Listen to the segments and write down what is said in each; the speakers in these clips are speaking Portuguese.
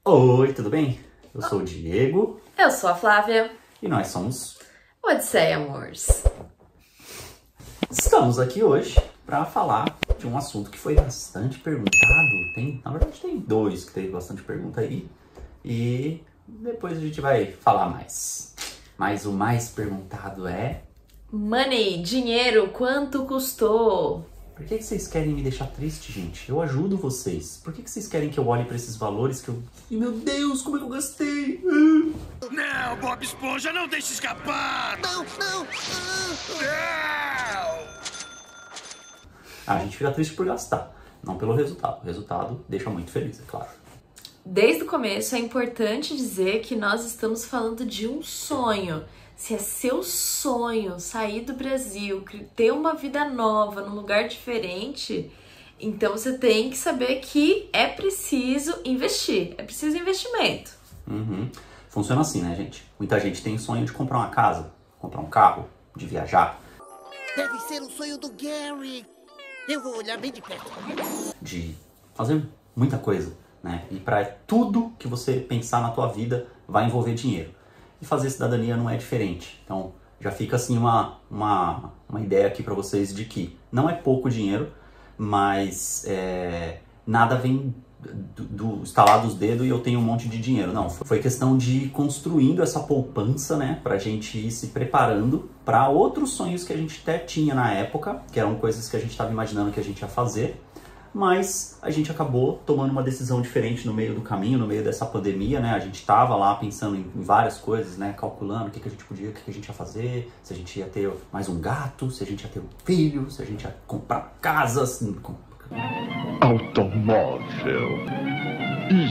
Oi, tudo bem? Eu sou o Diego. Eu sou a Flávia. E nós somos Odisseia Amores. Estamos aqui hoje para falar de um assunto que foi bastante perguntado. Na verdade, tem dois que teve bastante pergunta aí. E depois a gente vai falar mais. Mas o mais perguntado é... Money, dinheiro, quanto custou? Por que vocês querem me deixar triste, gente? Eu ajudo vocês. Por que vocês querem que eu olhe para esses valores que eu... E, meu Deus, como é que eu gastei? Não, Bob Esponja, não deixe escapar! Não! A gente fica triste por gastar, não pelo resultado. O resultado deixa muito feliz, é claro. Desde o começo é importante dizer que nós estamos falando de um sonho. Se é seu sonho sair do Brasil, ter uma vida nova num lugar diferente, então você tem que saber que é preciso investir, é preciso investimento. Funciona assim, né, gente? Muita gente tem o sonho de comprar uma casa, comprar um carro, de viajar. Deve ser o sonho do Gary. Eu vou olhar bem de perto. De fazer muita coisa, né? E para tudo que você pensar na tua vida vai envolver dinheiro. E fazer cidadania não é diferente. Então, já fica assim uma ideia aqui para vocês de que não é pouco dinheiro, mas nada vem do estalar dos dedos e eu tenho um monte de dinheiro. Não, foi questão de ir construindo essa poupança, né? Pra gente ir se preparando para outros sonhos que a gente até tinha na época, que eram coisas que a gente estava imaginando que a gente ia fazer. Mas a gente acabou tomando uma decisão diferente no meio do caminho, no meio dessa pandemia, né? A gente estava lá pensando em várias coisas, né? Calculando o que a gente podia, o que a gente ia fazer, se a gente ia ter mais um gato, se a gente ia ter um filho, se a gente ia comprar casas, automóvel,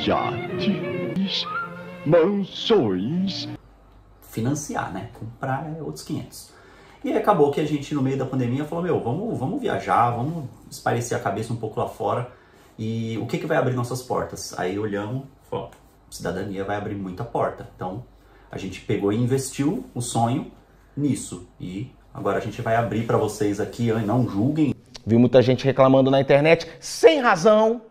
iates, mansões. Financiar, né? Comprar outros 500. E aí acabou que a gente, no meio da pandemia, falou, meu, vamos viajar, vamos espairecer a cabeça um pouco lá fora. E o que vai abrir nossas portas? Aí olhamos, falou, cidadania vai abrir muita porta. Então, a gente pegou e investiu o sonho nisso. E agora a gente vai abrir para vocês aqui, não julguem. Vi muita gente reclamando na internet, sem razão,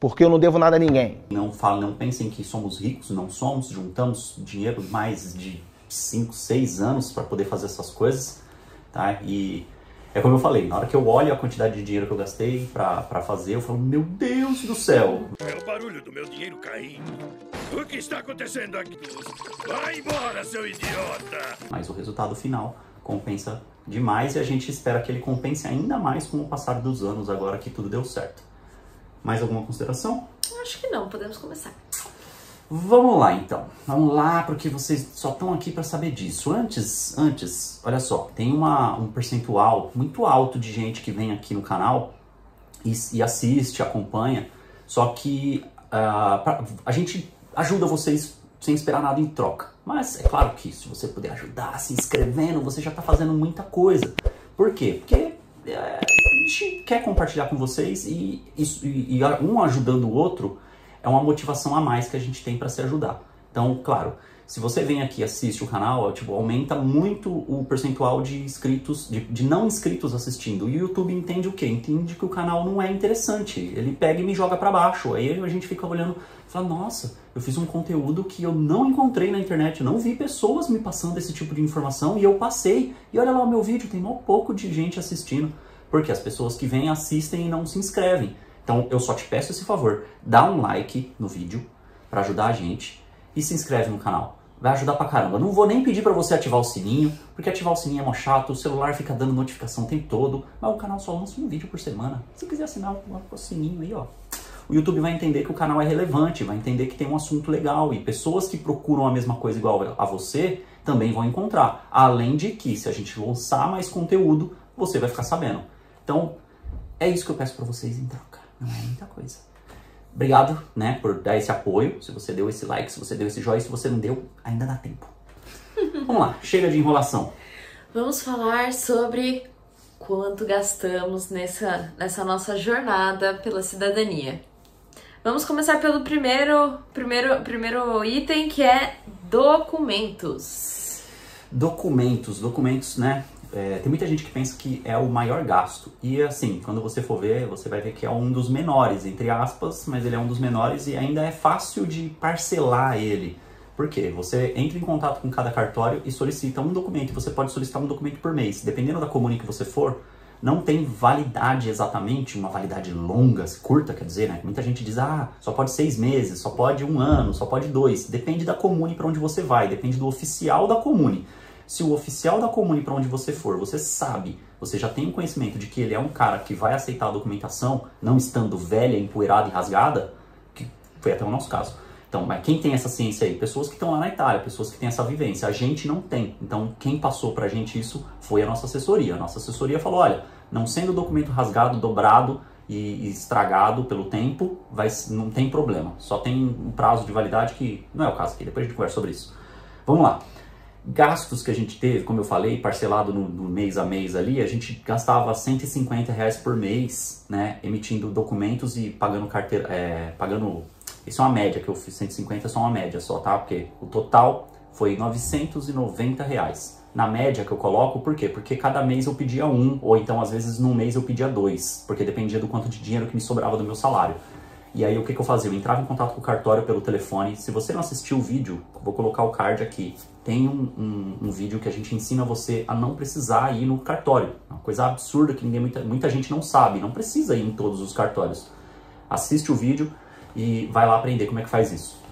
porque eu não devo nada a ninguém. Não pensem que somos ricos, não somos. Juntamos dinheiro mais de 5, 6 anos para poder fazer essas coisas. Tá? E é como eu falei, na hora que eu olho a quantidade de dinheiro que eu gastei pra fazer, eu falo, meu Deus do céu! É o barulho do meu dinheiro caindo. O que está acontecendo aqui? Vai embora, seu idiota! Mas o resultado final compensa demais e a gente espera que ele compense ainda mais com o passar dos anos, agora que tudo deu certo. Mais alguma consideração? Acho que não, podemos começar. Vamos lá, então. Vamos lá, porque vocês só estão aqui para saber disso. Antes, olha só, tem um percentual muito alto de gente que vem aqui no canal e assiste, acompanha, só que a gente ajuda vocês sem esperar nada em troca. Mas é claro que se você puder ajudar se inscrevendo, você já está fazendo muita coisa. Por quê? Porque a gente quer compartilhar com vocês e um ajudando o outro é uma motivação a mais que a gente tem para se ajudar. Então, claro, se você vem aqui e assiste o canal, aumenta muito o percentual de inscritos, de não inscritos assistindo. E o YouTube entende o quê? Entende que o canal não é interessante. Ele pega e me joga para baixo. Aí a gente fica olhando e fala, nossa, eu fiz um conteúdo que eu não encontrei na internet. Eu não vi pessoas me passando esse tipo de informação e eu passei. E olha lá o meu vídeo, tem mó pouco de gente assistindo. Porque as pessoas que vêm assistem e não se inscrevem. Então, eu só te peço esse favor, dá um like no vídeo para ajudar a gente e se inscreve no canal. Vai ajudar pra caramba. Não vou nem pedir para você ativar o sininho, porque ativar o sininho é mó chato, o celular fica dando notificação o tempo todo, mas o canal só lança um vídeo por semana. Se quiser assinar o sininho aí, ó. O YouTube vai entender que o canal é relevante, vai entender que tem um assunto legal e pessoas que procuram a mesma coisa igual a você também vão encontrar. Além de que, se a gente lançar mais conteúdo, você vai ficar sabendo. Então, é isso que eu peço para vocês em troca. Não é muita coisa. Obrigado, né, por dar esse apoio. Se você deu esse like, se você deu esse joinha, se você não deu, ainda dá tempo. Vamos lá, chega de enrolação. Vamos falar sobre quanto gastamos nessa nossa jornada pela cidadania. Vamos começar pelo primeiro item, que é documentos. Documentos, né? tem muita gente que pensa que é o maior gasto. E assim, quando você for ver, você vai ver que é um dos menores, entre aspas, mas ele é um dos menores e ainda é fácil de parcelar ele. Por quê? Você entra em contato com cada cartório e solicita um documento. Você pode solicitar um documento por mês. Dependendo da comune que você for, não tem validade exatamente, uma validade longa, curta, quer dizer, né? Muita gente diz, só pode 6 meses, só pode 1 ano, só pode 2. Depende da comune para onde você vai, depende do oficial da comune. Se o oficial da comune para onde você for, você sabe, você já tem um conhecimento de que ele é um cara que vai aceitar a documentação, não estando velha, empoeirada e rasgada, que foi até o nosso caso. Então, mas quem tem essa ciência aí? Pessoas que estão lá na Itália, pessoas que têm essa vivência. A gente não tem. Então, quem passou pra gente isso foi a nossa assessoria. A nossa assessoria falou, olha, não sendo o documento rasgado, dobrado e estragado pelo tempo, não tem problema. Só tem um prazo de validade que não é o caso aqui. Depois a gente conversa sobre isso. Vamos lá. Gastos que a gente teve, como eu falei, parcelado no mês a mês ali, a gente gastava R$150 por mês, né, emitindo documentos e pagando carteira, isso é uma média que eu fiz, 150 é só uma média só, tá? Porque o total foi R$990. Na média que eu coloco, por quê? Porque cada mês eu pedia 1, ou então às vezes num mês eu pedia 2, porque dependia do quanto de dinheiro que me sobrava do meu salário. E aí o que eu fazia? Eu entrava em contato com o cartório pelo telefone. Se você não assistiu o vídeo, vou colocar o card aqui. Tem um vídeo que a gente ensina você a não precisar ir no cartório. Uma coisa absurda que muita gente não sabe. Não precisa ir em todos os cartórios. Assiste o vídeo e vai lá aprender como é que faz isso.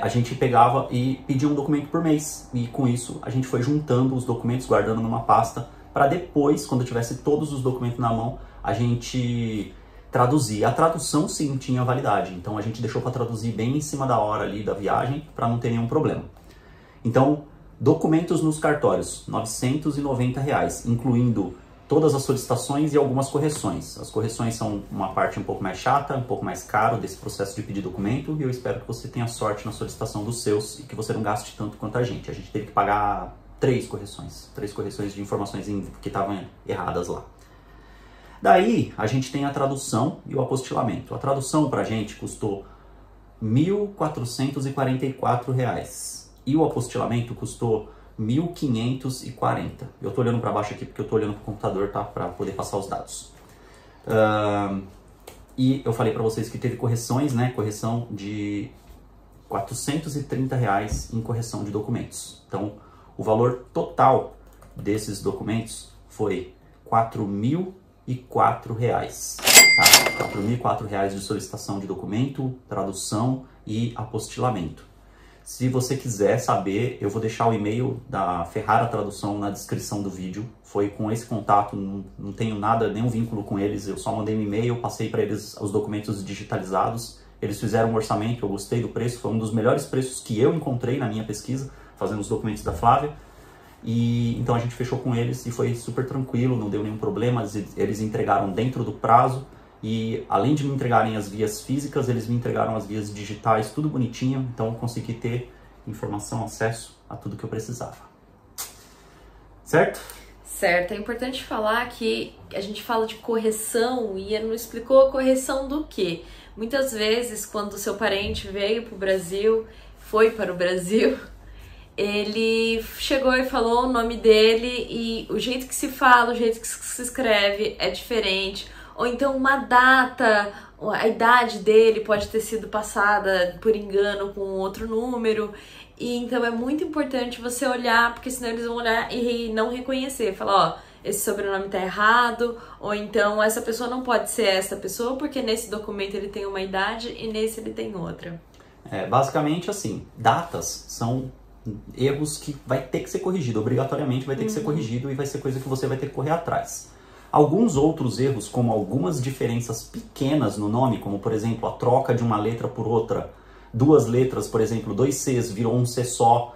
A gente pegava e pedia um documento por mês. E com isso a gente foi juntando os documentos, guardando numa pasta, para depois, quando tivesse todos os documentos na mão, a gente traduzir. A tradução sim tinha validade, então a gente deixou para traduzir bem em cima da hora ali da viagem para não ter nenhum problema. Então, documentos nos cartórios, R$990, incluindo todas as solicitações e algumas correções. As correções são uma parte um pouco mais chata, um pouco mais caro desse processo de pedir documento, e eu espero que você tenha sorte na solicitação dos seus e que você não gaste tanto quanto a gente. A gente teve que pagar 3 correções de informações que estavam erradas lá. Daí, a gente tem a tradução e o apostilamento. A tradução pra gente custou R$1.444 e o apostilamento custou R$1.540. Eu tô olhando para baixo aqui porque eu tô olhando pro computador, tá? Para poder passar os dados. E eu falei para vocês que teve correções, né? Correção de R$430 em correção de documentos. Então, o valor total desses documentos foi R$4.004, tá? R$4.004 de solicitação de documento, tradução e apostilamento. Se você quiser saber, eu vou deixar o e-mail da Ferrara Tradução na descrição do vídeo. Foi com esse contato, não tenho nada, nenhum vínculo com eles, eu só mandei um e-mail, passei para eles os documentos digitalizados. Eles fizeram um orçamento, eu gostei do preço, foi um dos melhores preços que eu encontrei na minha pesquisa, fazendo os documentos da Flávia. E então a gente fechou com eles e foi super tranquilo, não deu nenhum problema, eles entregaram dentro do prazo. E além de me entregarem as vias físicas, eles me entregaram as vias digitais, tudo bonitinho. Então eu consegui ter informação, acesso a tudo que eu precisava. Certo? Certo. É importante falar que a gente fala de correção e ele não explicou a correção do quê? Muitas vezes, quando o seu parente veio para o Brasil, foi para o Brasil, ele chegou e falou o nome dele e o jeito que se fala, o jeito que se escreve é diferente. Ou então uma data, a idade dele pode ter sido passada por engano com outro número. E então é muito importante você olhar, porque senão eles vão olhar e não reconhecer. Falar, ó, esse sobrenome tá errado, ou então essa pessoa não pode ser essa pessoa, porque nesse documento ele tem uma idade e nesse ele tem outra. Basicamente assim, datas são erros que vai ter que ser corrigido, obrigatoriamente vai ter que ser corrigido e vai ser coisa que você vai ter que correr atrás. Alguns outros erros, como algumas diferenças pequenas no nome, como por exemplo a troca de uma letra por outra, 2 letras, por exemplo, 2 Cs virou um C só,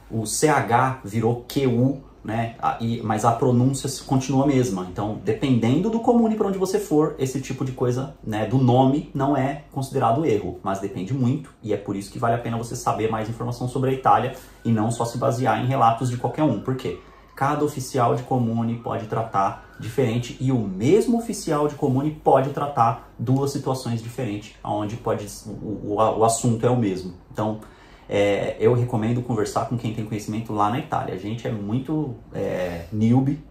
o CH virou QU, né? Mas a pronúncia continua a mesma. Então, dependendo do comune para onde você for, esse tipo de coisa, né, do nome não é considerado erro, mas depende muito, e é por isso que vale a pena você saber mais informação sobre a Itália e não só se basear em relatos de qualquer um. Por quê? Cada oficial de comune pode tratar diferente e o mesmo oficial de comune pode tratar 2 situações diferentes, onde o assunto é o mesmo. Então, eu recomendo conversar com quem tem conhecimento lá na Itália. A gente é muito newbie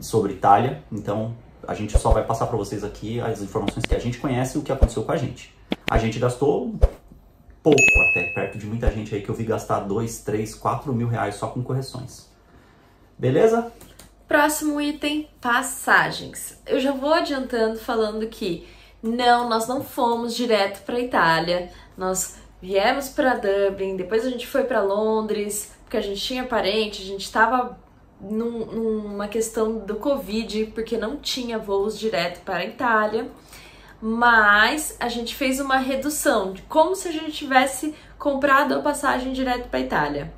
sobre Itália, então a gente só vai passar para vocês aqui as informações que a gente conhece e o que aconteceu com a gente. A gente gastou pouco até, perto de muita gente aí que eu vi gastar 2, 3, 4 mil reais só com correções. Beleza? Próximo item, passagens. Eu já vou adiantando falando que nós não fomos direto para Itália. Nós viemos para Dublin, depois a gente foi para Londres, porque a gente tinha parente, a gente estava numa questão do Covid, porque não tinha voos direto para a Itália. Mas a gente fez uma redução, de como se a gente tivesse comprado a passagem direto para a Itália.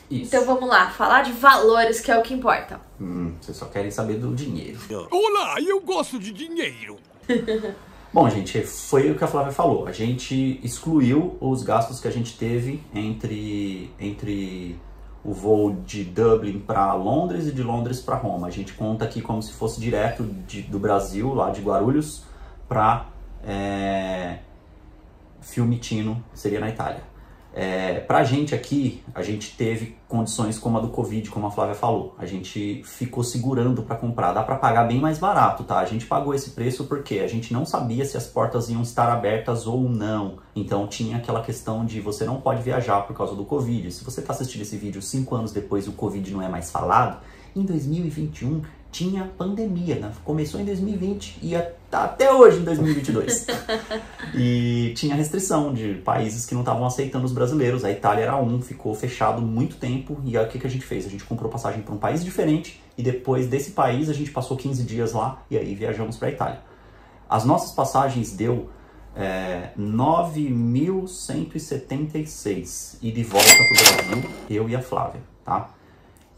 Isso. Então vamos lá, falar de valores, que é o que importa. Vocês só querem saber do dinheiro. Olá, eu gosto de dinheiro. Bom, gente, foi o que a Flávia falou. A gente excluiu os gastos que a gente teve entre o voo de Dublin para Londres e de Londres para Roma. A gente conta aqui como se fosse direto do Brasil, lá de Guarulhos, para Fiumicino, seria na Itália. Pra gente aqui, a gente teve condições como a do Covid, como a Flávia falou. A gente ficou segurando para comprar. Dá para pagar bem mais barato, tá? A gente pagou esse preço porque a gente não sabia se as portas iam estar abertas ou não. Então tinha aquela questão de você não pode viajar por causa do Covid. Se você está assistindo esse vídeo 5 anos depois e o Covid não é mais falado, em 2021 tinha pandemia, né? Começou em 2020 e tá até hoje em 2022. E tinha restrição de países que não estavam aceitando os brasileiros. A Itália era ficou fechado muito tempo. E aí o que a gente fez? A gente comprou passagem para um país diferente e depois desse país a gente passou 15 dias lá e aí viajamos para a Itália. As nossas passagens deu 9.176 e de volta para o Brasil, eu e a Flávia, tá?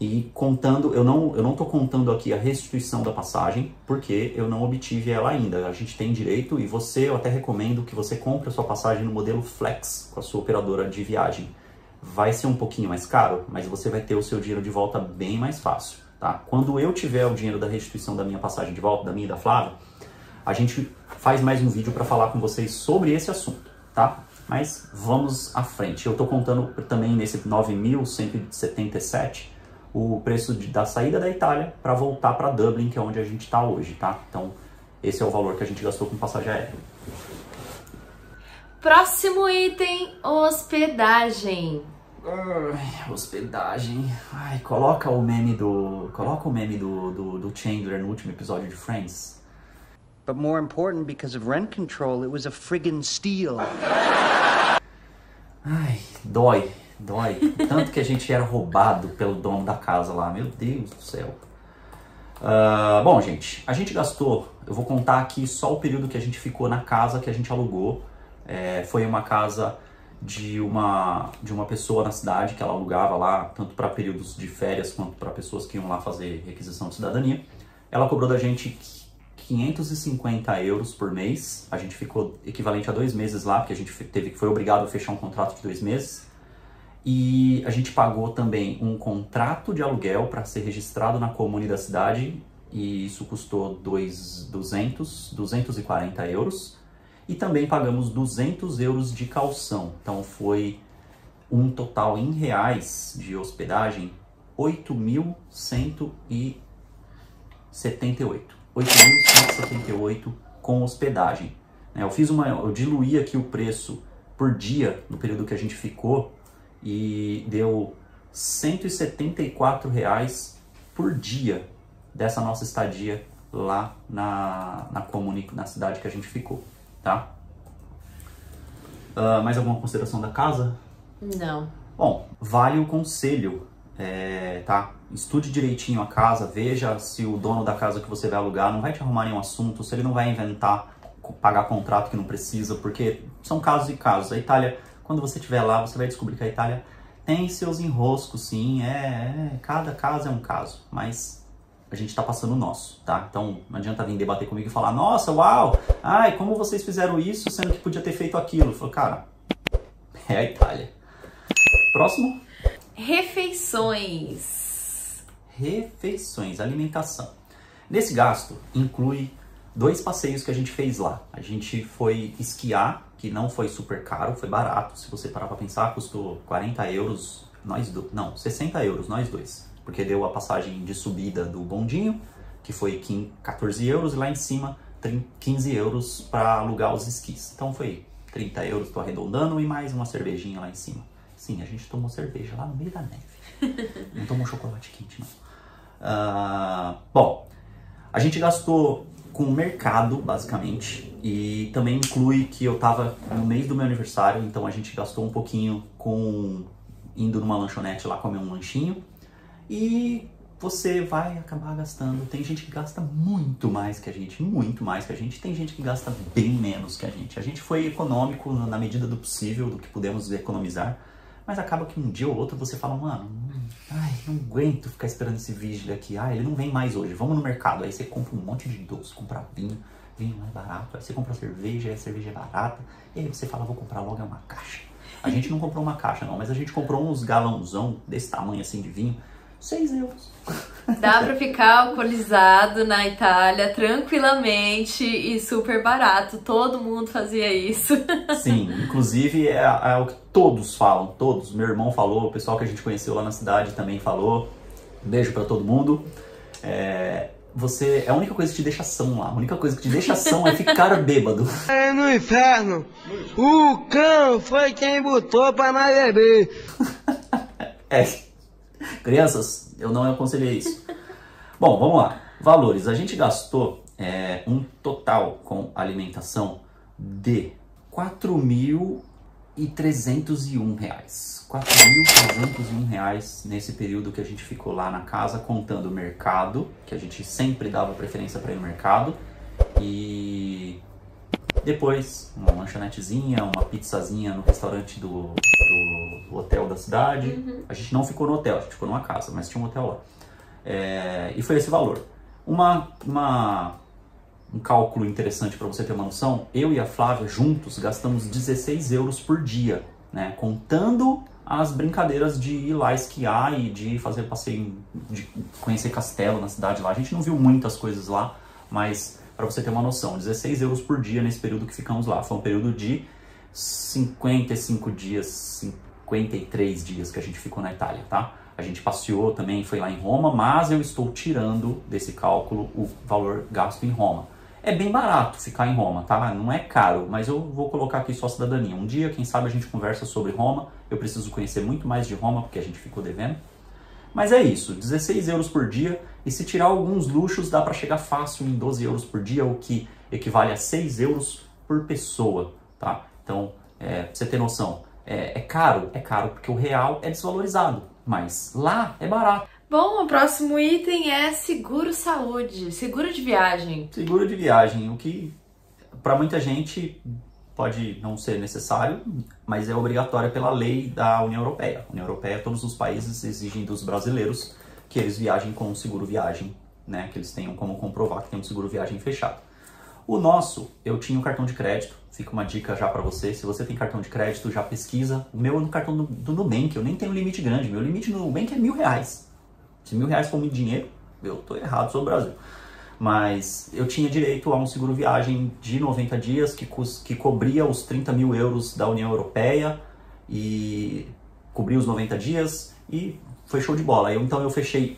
E contando, eu não tô contando aqui a restituição da passagem, porque eu não obtive ela ainda. A gente tem direito e eu até recomendo que você compre a sua passagem no modelo Flex com a sua operadora de viagem. Vai ser um pouquinho mais caro, mas você vai ter o seu dinheiro de volta bem mais fácil, tá? Quando eu tiver o dinheiro da restituição da minha passagem de volta, da minha e da Flávia, a gente faz mais um vídeo para falar com vocês sobre esse assunto, tá? Mas vamos à frente. Eu tô contando também nesse 9.177 o preço da saída da Itália para voltar para Dublin, que é onde a gente está hoje, tá? Então, esse é o valor que a gente gastou com passagem aérea. Próximo item, hospedagem. Hospedagem. Ai, coloca o meme do Chandler no último episódio de Friends. But more important, because of rent control, it was a friggin' steal. Ai, dói. Tanto que a gente era roubado pelo dono da casa lá. Meu Deus do céu. Bom, gente, a gente gastou... Eu vou contar aqui só o período que a gente ficou na casa que a gente alugou. Foi uma casa de uma pessoa na cidade que ela alugava lá, tanto para períodos de férias quanto para pessoas que iam lá fazer requisição de cidadania. Ela cobrou da gente 550 euros por mês. A gente ficou equivalente a 2 meses lá, porque a gente foi obrigado a fechar um contrato de 2 meses. E a gente pagou também um contrato de aluguel para ser registrado na comune da cidade, e isso custou 240 euros. E também pagamos 200 euros de caução. Então foi um total em reais de hospedagem 8.178. 8.178 com hospedagem. Eu diluí aqui o preço por dia no período que a gente ficou e deu R$ 174 por dia dessa nossa estadia lá na comune, na cidade que a gente ficou, tá? Mais alguma consideração da casa? Não. Bom, vale o conselho, tá? Estude direitinho a casa, veja se o dono da casa que você vai alugar não vai te arrumar nenhum assunto, se ele não vai inventar, pagar contrato que não precisa, porque são casos e casos. A Itália, quando você estiver lá, você vai descobrir que a Itália tem seus enroscos, sim, cada caso é um caso, mas a gente tá passando o nosso, tá? Então não adianta vir debater comigo e falar, nossa, uau, ai, como vocês fizeram isso, sendo que podia ter feito aquilo. Eu falo, cara, é a Itália. Próximo. Refeições, alimentação. Nesse gasto, inclui 2 passeios que a gente fez lá. A gente foi esquiar, que não foi super caro, foi barato. Se você parar pra pensar, custou 40 euros, não, 60 euros, nós dois. Porque deu a passagem de subida do bondinho, que foi 14 euros, e lá em cima 15 euros para alugar os esquis. Então foi 30 euros, tô arredondando, e mais uma cervejinha lá em cima. Sim, a gente tomou cerveja lá no meio da neve. Não tomou chocolate quente, não. Bom, a gente gastou com o mercado, basicamente, e também inclui que eu tava no mês do meu aniversário, então a gente gastou um pouquinho indo numa lanchonete lá comer um lanchinho, e você vai acabar gastando. Tem gente que gasta muito mais que a gente, tem gente que gasta bem menos que a gente. A gente foi econômico na medida do possível, do que pudemos economizar, mas acaba que um dia ou outro você fala, mano, não aguento ficar esperando esse vídeo aqui, ele não vem mais hoje, vamos no mercado. Aí você compra um monte de doce, compra vinho mais barato, aí você compra cerveja, aí a cerveja é barata, e aí você fala, vou comprar logo uma caixa. A gente não comprou uma caixa não, mas a gente comprou uns galãozão desse tamanho assim de vinho, 6 euros. Dá pra ficar alcoolizado na Itália tranquilamente e super barato. Todo mundo fazia isso. Sim, inclusive é o que todos falam, todos. Meu irmão falou, o pessoal que a gente conheceu lá na cidade também falou. Um beijo pra todo mundo. É a única coisa que te deixa são lá. A única coisa que te deixa são é ficar bêbado. É no inferno. O cão foi quem botou pra nós beber. Crianças, eu não aconselhei isso. Bom, vamos lá. Valores. A gente gastou um total com alimentação de R$4.301. R$4.301 nesse período que a gente ficou lá na casa, contando o mercado, que a gente sempre dava preferência para ir no mercado. E depois uma lanchonetezinha, uma pizzazinha no restaurante do hotel da cidade. A gente não ficou no hotel, a gente ficou numa casa, mas tinha um hotel lá. E foi esse valor. Um cálculo interessante para você ter uma noção, eu e a Flávia juntos gastamos 16 euros por dia, né? Contando as brincadeiras de ir lá esquiar e de fazer passeio, de conhecer castelo na cidade lá. A gente não viu muitas coisas lá, mas para você ter uma noção, 16 euros por dia nesse período que ficamos lá. Foi um período de 55 dias, 53 dias que a gente ficou na Itália, tá? A gente passeou também, foi lá em Roma, mas eu estou tirando desse cálculo o valor gasto em Roma. É bem barato ficar em Roma, tá? Não é caro, mas eu vou colocar aqui só cidadania. Um dia, quem sabe, a gente conversa sobre Roma. Eu preciso conhecer muito mais de Roma, porque a gente ficou devendo. Mas é isso, 16 euros por dia, e se tirar alguns luxos, dá para chegar fácil em 12 euros por dia, o que equivale a 6 euros por pessoa, tá? Então, pra você ter noção, é caro, porque o real é desvalorizado, mas lá é barato. Bom, o próximo item é seguro-saúde, seguro de viagem. Seguro de viagem, o que para muita gente pode não ser necessário, mas é obrigatório pela lei da União Europeia. A União Europeia, todos os países exigem dos brasileiros que eles viajem com um seguro viagem, né? Que eles tenham como comprovar que tem um seguro viagem fechado. O nosso, eu tinha um cartão de crédito, fica uma dica já para você. Se você tem cartão de crédito, já pesquisa. O meu é no cartão do Nubank, eu nem tenho limite grande. Meu limite no Nubank é R$1.000. Se R$1.000 for muito dinheiro, eu tô errado, sou do Brasil. Mas eu tinha direito a um seguro viagem de 90 dias que cobria os 30 mil euros da União Europeia e cobria os 90 dias e foi show de bola. Então eu fechei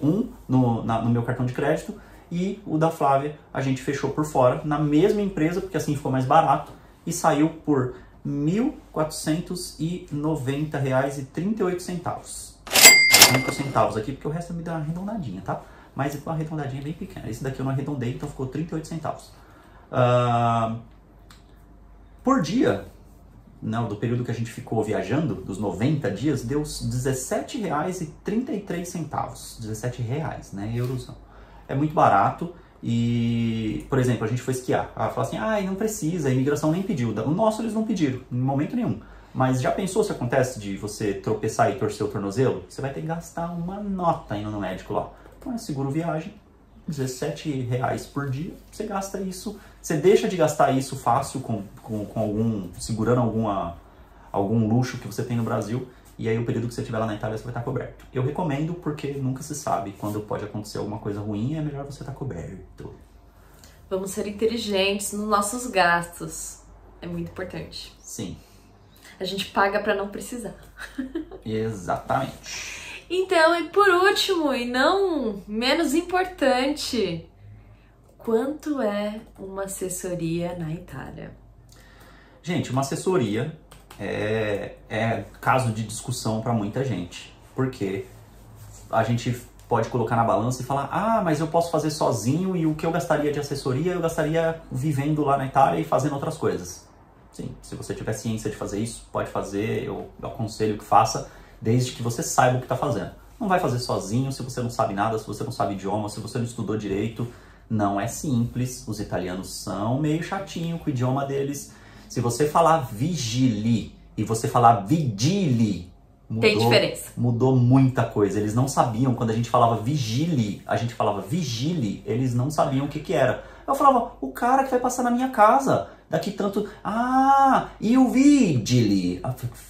no meu cartão de crédito e o da Flávia a gente fechou por fora na mesma empresa, porque assim ficou mais barato e saiu por R$1.490,38. 5 centavos aqui, porque o resto me dá uma arredondadinha, tá? Mas uma arredondadinha bem pequena. Esse daqui eu não arredondei, então ficou 38 centavos. Por dia, não, do período que a gente ficou viajando, dos 90 dias, deu R$17,33. 17 reais, né? Euros não. É muito barato e, por exemplo, a gente foi esquiar. Ela falou assim, não precisa, a imigração nem pediu. O nosso eles não pediram, em momento nenhum. Mas já pensou se acontece de você tropeçar e torcer o tornozelo? Você vai ter que gastar uma nota indo no médico lá. Então é seguro viagem, 17 reais por dia, você gasta isso. Você deixa de gastar isso fácil segurando algum luxo que você tem no Brasil. E aí o período que você estiver lá na Itália você vai estar coberto. Eu recomendo porque nunca se sabe quando pode acontecer alguma coisa ruim, é melhor você estar coberto. Vamos ser inteligentes nos nossos gastos. É muito importante. Sim. A gente paga pra não precisar. Exatamente. Então, e por último, e não menos importante, quanto é uma assessoria na Itália? Gente, uma assessoria é caso de discussão para muita gente, porque a gente pode colocar na balança e falar, ah, mas eu posso fazer sozinho e o que eu gastaria de assessoria, eu gastaria vivendo lá na Itália e fazendo outras coisas. Sim, se você tiver ciência de fazer isso, pode fazer, eu aconselho que faça, desde que você saiba o que está fazendo. Não vai fazer sozinho se você não sabe nada, se você não sabe idioma, se você não estudou direito. Não é simples, os italianos são meio chatinho com o idioma deles. Se você falar vigili e você falar vigili, tem diferença. Mudou muita coisa. Eles não sabiam, quando a gente falava vigili, a gente falava vigili, eles não sabiam o que que era. Eu falava, o cara que vai passar na minha casa, daqui tanto... Ah, e o vigili?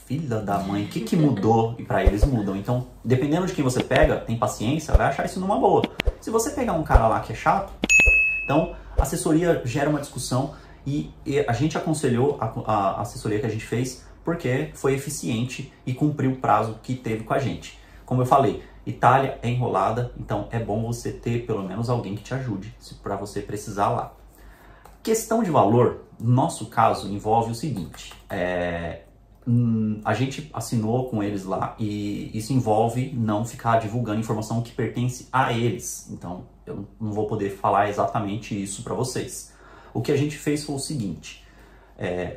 Filha da mãe, o que que mudou? E pra eles mudam. Então, dependendo de quem você pega, tem paciência, vai achar isso numa boa. Se você pegar um cara lá que é chato, então a assessoria gera uma discussão e a gente aconselhou a assessoria que a gente fez porque foi eficiente e cumpriu o prazo que teve com a gente. Como eu falei, Itália é enrolada, então é bom você ter pelo menos alguém que te ajude para você precisar lá. Questão de valor, no nosso caso, envolve o seguinte, a gente assinou com eles lá e isso envolve não ficar divulgando informação que pertence a eles. Então, eu não vou poder falar exatamente isso para vocês. O que a gente fez foi o seguinte,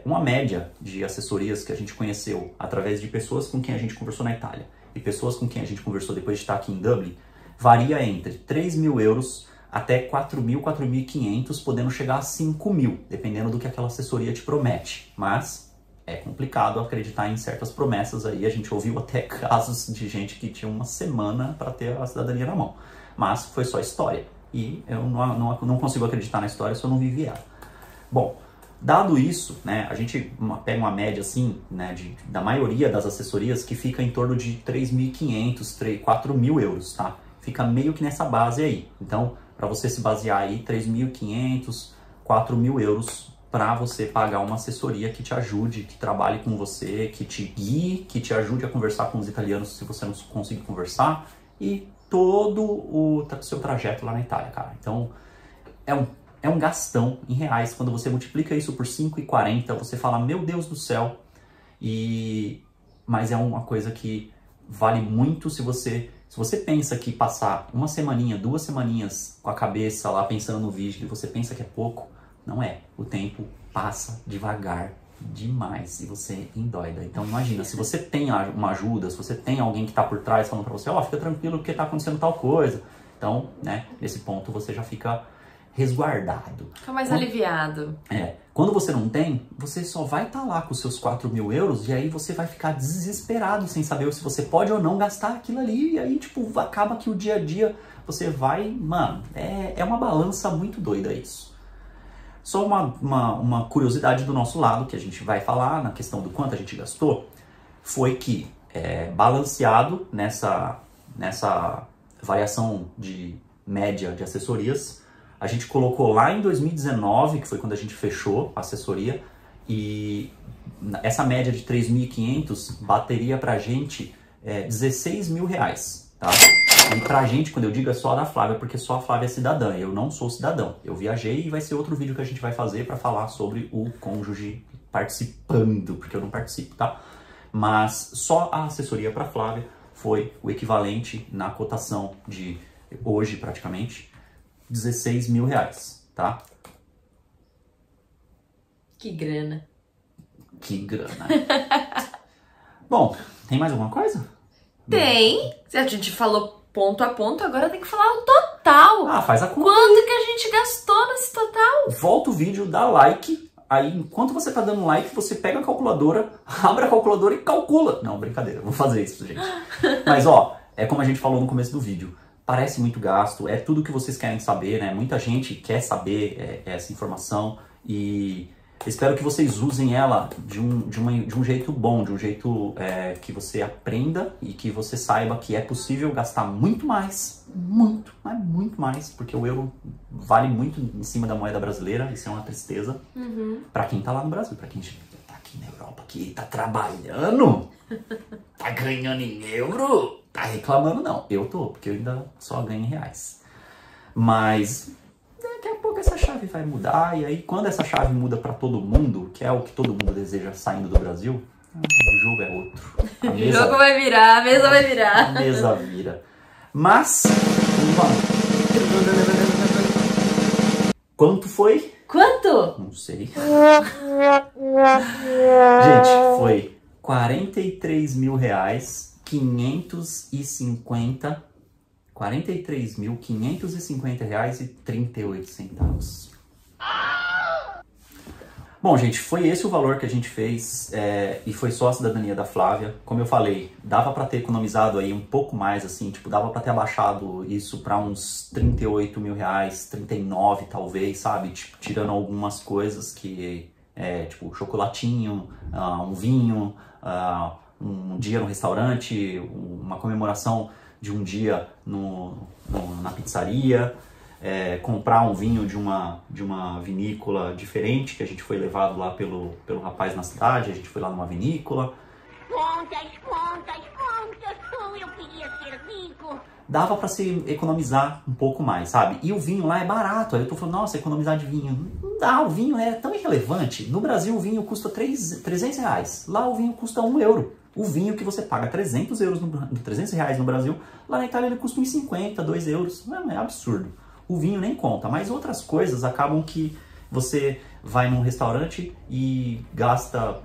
uma média de assessorias que a gente conheceu através de pessoas com quem a gente conversou na Itália e pessoas com quem a gente conversou depois de estar aqui em Dublin, varia entre 3.000 euros até 4.000, 4.500, podendo chegar a 5.000, dependendo do que aquela assessoria te promete. Mas é complicado acreditar em certas promessas aí. A gente ouviu até casos de gente que tinha uma semana para ter a cidadania na mão. Mas foi só história. E eu não consigo acreditar na história se eu não vivi ela. Bom, dado isso, né, a gente pega uma média assim, né, da maioria das assessorias que fica em torno de 3.500, 4.000 euros, tá? Fica meio que nessa base aí. Então, para você se basear aí, 3.500, 4.000 euros para você pagar uma assessoria que te ajude, que trabalhe com você, que te guie, que te ajude a conversar com os italianos se você não conseguir conversar e todo o seu trajeto lá na Itália, cara. Então, é um gastão em reais. Quando você multiplica isso por 5,40, você fala, meu Deus do céu. Mas é uma coisa que vale muito se você pensa que passar uma semaninha, 2 semaninhas com a cabeça lá pensando no vídeo e você pensa que é pouco, não é. O tempo passa devagar demais e você endoida. Então imagina, se você tem uma ajuda, se você tem alguém que está por trás falando para você, ó, fica tranquilo porque está acontecendo tal coisa. Então, né, nesse ponto você já fica resguardado. Fica mais aliviado. Quando você não tem, você só vai estar lá com os seus 4.000 euros e aí você vai ficar desesperado sem saber se você pode ou não gastar aquilo ali. E aí, tipo, acaba que o dia a dia você vai... Mano, é uma balança muito doida isso. Só uma curiosidade do nosso lado, que a gente vai falar na questão do quanto a gente gastou, foi que balanceado nessa variação de média de assessorias, a gente colocou lá em 2019, que foi quando a gente fechou a assessoria, e essa média de 3.500 bateria pra gente 16 mil reais, tá? E pra gente, quando eu digo é só da Flávia, porque só a Flávia é cidadã, eu não sou cidadão. Eu viajei e vai ser outro vídeo que a gente vai fazer pra falar sobre o cônjuge participando, porque eu não participo, tá? Mas só a assessoria pra Flávia foi o equivalente na cotação de hoje, praticamente, 16 mil reais, tá? Que grana. Que grana. Bom, tem mais alguma coisa? Tem. A gente falou ponto a ponto, agora tem que falar o total. Ah, faz a conta. Quanto que a gente gastou nesse total? Volta o vídeo, dá like. Aí, enquanto você tá dando like, você pega a calculadora, abre a calculadora e calcula. Não, brincadeira, eu vou fazer isso, gente. Mas, ó, é como a gente falou no começo do vídeo. Parece muito gasto, é tudo que vocês querem saber, né? Muita gente quer saber essa informação e Espero que vocês usem ela de um jeito bom, de um jeito que você aprenda e que você saiba que é possível gastar muito mais, muito mais, porque o euro vale muito em cima da moeda brasileira, isso é uma tristeza para quem tá lá no Brasil, para quem tá aqui na Europa, que tá trabalhando, tá ganhando em euro, tá reclamando não, eu tô, porque eu ainda só ganho em reais. Mas daqui a pouco essa chave vai mudar, e aí quando essa chave muda para todo mundo, que é o que todo mundo deseja saindo do Brasil, o jogo é outro. O jogo vai virar, a mesa vai virar. A mesa vira. Mas, quanto foi? Quanto? Não sei. Gente, foi R$43.550. R$43.550,38. Bom, gente, foi esse o valor que a gente fez e foi só a cidadania da Flávia. Como eu falei, dava para ter economizado aí um pouco mais, assim, tipo, dava para ter abaixado isso para uns R$38 mil, 39 talvez, sabe? Tipo, tirando algumas coisas que, tipo, chocolatinho, um vinho, um dia no restaurante, uma comemoração de um dia na pizzaria, comprar um vinho de uma vinícola diferente, que a gente foi levado lá pelo rapaz na cidade, a gente foi lá numa vinícola. Contas, eu queria ser rico. Dava para se economizar um pouco mais, sabe? E o vinho lá é barato, aí eu tô falando, nossa, economizar de vinho. Não dá, o vinho é tão irrelevante. No Brasil o vinho custa R$300, lá o vinho custa €1. O vinho que você paga R$300 no Brasil, lá na Itália ele custa uns 50, €2. Não, é absurdo. O vinho nem conta, mas outras coisas acabam que você vai num restaurante e gasta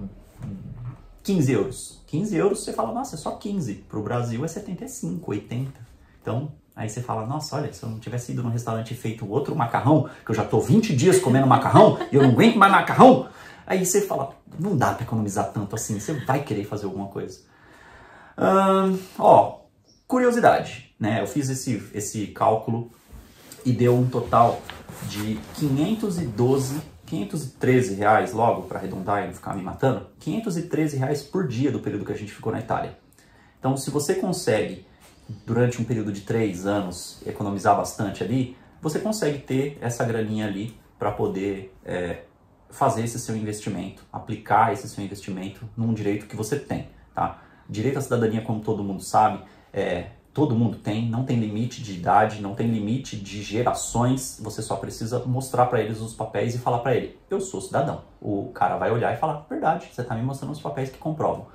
€15. €15 você fala, nossa, é só 15. Pro Brasil é 75, 80. Então, aí você fala, nossa, olha, se eu não tivesse ido num restaurante e feito outro macarrão, que eu já tô 20 dias comendo macarrão e eu não aguento mais macarrão, aí você fala, não dá para economizar tanto assim, você vai querer fazer alguma coisa. Curiosidade, né? Eu fiz esse cálculo e deu um total de R$513, logo para arredondar e não ficar me matando, R$513 por dia do período que a gente ficou na Itália. Então, se você consegue, durante um período de 3 anos, economizar bastante ali, você consegue ter essa graninha ali para poder fazer esse seu investimento, aplicar esse seu investimento num direito que você tem, tá? Direito à cidadania, como todo mundo sabe, todo mundo tem, não tem limite de idade, não tem limite de gerações, você só precisa mostrar para eles os papéis e falar para ele, eu sou cidadão. O cara vai olhar e falar, verdade, você está me mostrando os papéis que comprovam.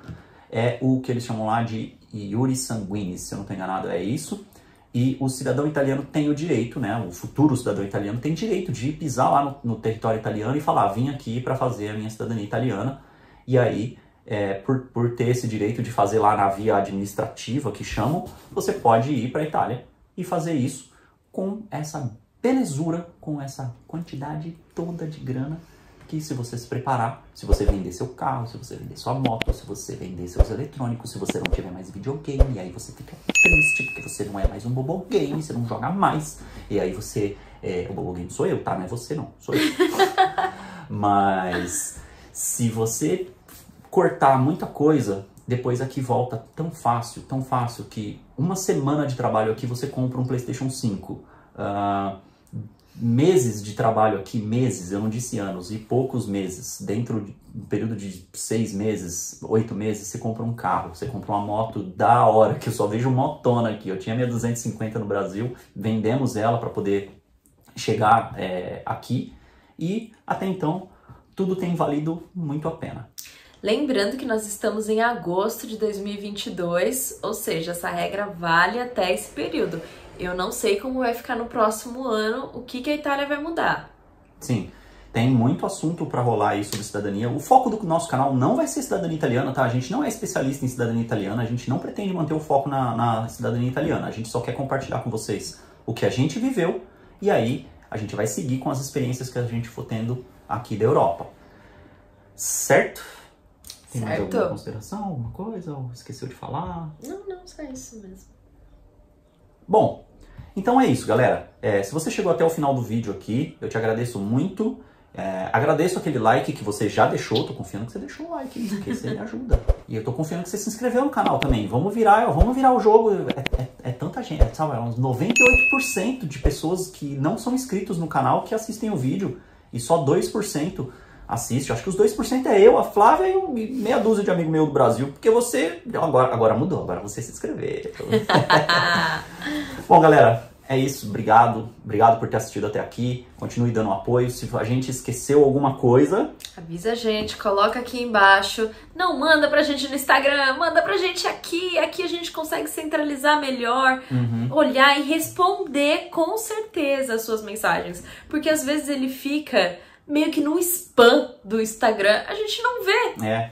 É o que eles chamam lá de iuris sanguinis, se eu não estou enganado, é isso. E o cidadão italiano tem o direito, né, o futuro cidadão italiano tem direito de pisar lá no território italiano e falar, vim aqui para fazer a minha cidadania italiana. E aí, por ter esse direito de fazer lá na via administrativa, que chamam, você pode ir para a Itália e fazer isso com essa belezura, com essa quantidade toda de grana, que se você se preparar, se você vender seu carro, se você vender sua moto, se você vender seus eletrônicos, se você não tiver mais videogame, e aí você fica triste porque você não é mais um bobo game, você não joga mais, e aí você, o bobo game sou eu, tá? Não é você não, sou eu. Mas se você cortar muita coisa, depois aqui volta tão fácil, que uma semana de trabalho aqui você compra um PlayStation 5, meses de trabalho aqui, meses, eu não disse anos, e poucos meses, dentro de um período de 6 meses, 8 meses, você compra um carro, você compra uma moto da hora, que eu só vejo motona aqui. Eu tinha minha 250 no Brasil, vendemos ela para poder chegar aqui, e até então tudo tem valido muito a pena. Lembrando que nós estamos em agosto de 2022, ou seja, essa regra vale até esse período. Eu não sei como vai ficar no próximo ano, o que a Itália vai mudar. Sim, tem muito assunto para rolar aí sobre cidadania. O foco do nosso canal não vai ser cidadania italiana, tá? A gente não é especialista em cidadania italiana, a gente não pretende manter o foco na cidadania italiana. A gente só quer compartilhar com vocês o que a gente viveu e aí a gente vai seguir com as experiências que a gente for tendo aqui da Europa. Certo? Tem mais alguma consideração, alguma coisa? Ou esqueceu de falar? Não, só isso mesmo. Bom, então é isso, galera. Se você chegou até o final do vídeo aqui, eu te agradeço muito. Agradeço aquele like que você já deixou, tô confiando que você deixou o like, porque você me ajuda. E eu tô confiando que você se inscreveu no canal também. Vamos virar o jogo. É tanta gente, sabe? É uns 98% de pessoas que não são inscritos no canal que assistem o vídeo. E só 2% assiste. Acho que os 2% é eu, a Flávia e meia dúzia de amigo meu do Brasil. Porque você... Agora mudou, agora você se inscreveu. Bom, galera... É isso, obrigado por ter assistido até aqui, continue dando apoio, se a gente esqueceu alguma coisa... Avisa a gente, coloca aqui embaixo, não manda pra gente no Instagram, manda pra gente aqui a gente consegue centralizar melhor, olhar e responder com certeza as suas mensagens, porque às vezes ele fica meio que no spam do Instagram, a gente não vê.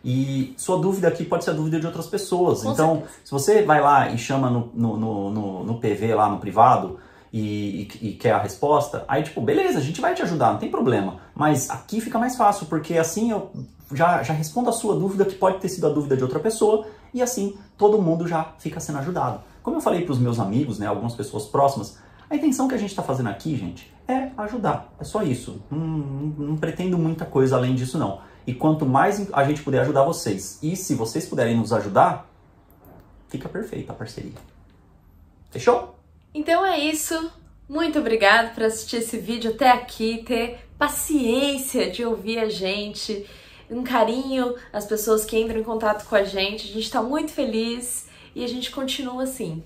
E sua dúvida aqui pode ser a dúvida de outras pessoas. Com então, certeza. se você vai lá e chama no PV lá no privado e quer a resposta, aí tipo, beleza, a gente vai te ajudar, não tem problema. Mas aqui fica mais fácil, porque assim eu já respondo a sua dúvida, que pode ter sido a dúvida de outra pessoa, e assim todo mundo já fica sendo ajudado. Como eu falei para os meus amigos, né, algumas pessoas próximas, a intenção que a gente está fazendo aqui, gente, é ajudar. É só isso. Não pretendo muita coisa além disso, não. E quanto mais a gente puder ajudar vocês, e se vocês puderem nos ajudar, fica perfeita a parceria. Fechou? Então é isso. Muito obrigada por assistir esse vídeo até aqui, ter paciência de ouvir a gente, um carinho às pessoas que entram em contato com a gente. A gente está muito feliz e a gente continua assim.